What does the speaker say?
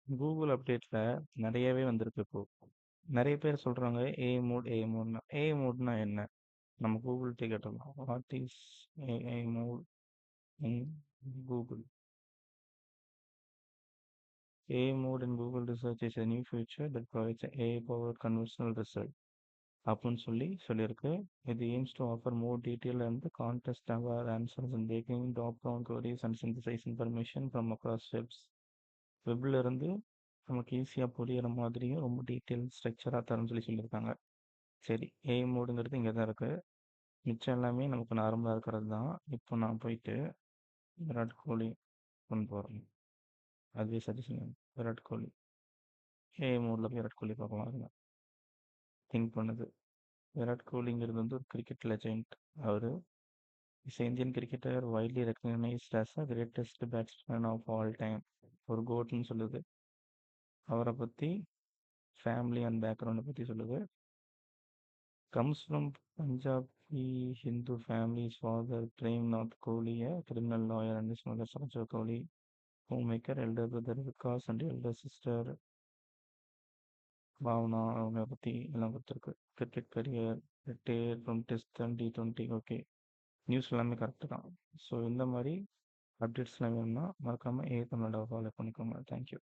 Google அப்டேட்ல நெறையவே வந்திருக்கு இப்போ. நெறைய பேர் சொல்றாங்க ஏஐ மோட், ஏஐ மோட்ன்னு. ஏஐ மோட்னா என்ன? நம்ம கூகுள்ட்ட கேட்டுடலாம். What is AI mode in Google? AI mode in Google research is a new feature that provides an AI-powered conversational result. அப்படின்னு சொல்லியிருக்கு. இது aims to offer more detailed and context-aware answers in making drop-down queries and synthesize information from across webs. வெப்ல இருந்து நமக்கு ஈஸியாக புரியிற மாதிரியும் ரொம்ப detail ஸ்ட்ரக்சராக தரேன்னு சொல்லியிருக்காங்க. சரி, ஏஐ மோடுங்கிறது இங்கே தான் இருக்குது. மிச்சம் எல்லாமே நமக்கு நார்மலாக இருக்கிறது தான். இப்போ நான் போயிட்டு விராட் கோலி கொண்டு போகிறேன். அதுவே சஜஷன் விராட் கோலி. ஏஐ மோடில் போய் விராட் கோலி பார்க்கலாம். அதுங்க திங்க் பண்ணுது. விராட் கோலிங்கிறது வந்து ஒரு கிரிக்கெட் லெஜெண்ட். அவர் is Indian cricketer widely recognised as a greatest batsman of all time. ஒரு கோட்னு சொல்லுது. அவரை பற்றி ஃபேமிலி அண்ட் பேக்ரவுண்டை பற்றி சொல்லுது. Comes from Punjabi Hindu family. His father Premnath Kohli, a criminal lawyer, and his mother Sarojini Kohli, homemaker. Elder brother Vikas and elder sister Bhavna. அவங்கள பற்றி எல்லாம் கொடுத்துருக்கு. Cricket career, retire from test and T20. Okay, news எல்லாமே correct தான். So இந்த மாதிரி அப்டேட்ஸ்லாம் வேணும்னா மறக்காமல் தமிழோட ஃபாலோ பண்ணிக்கோங்க. தேங்க்யூ.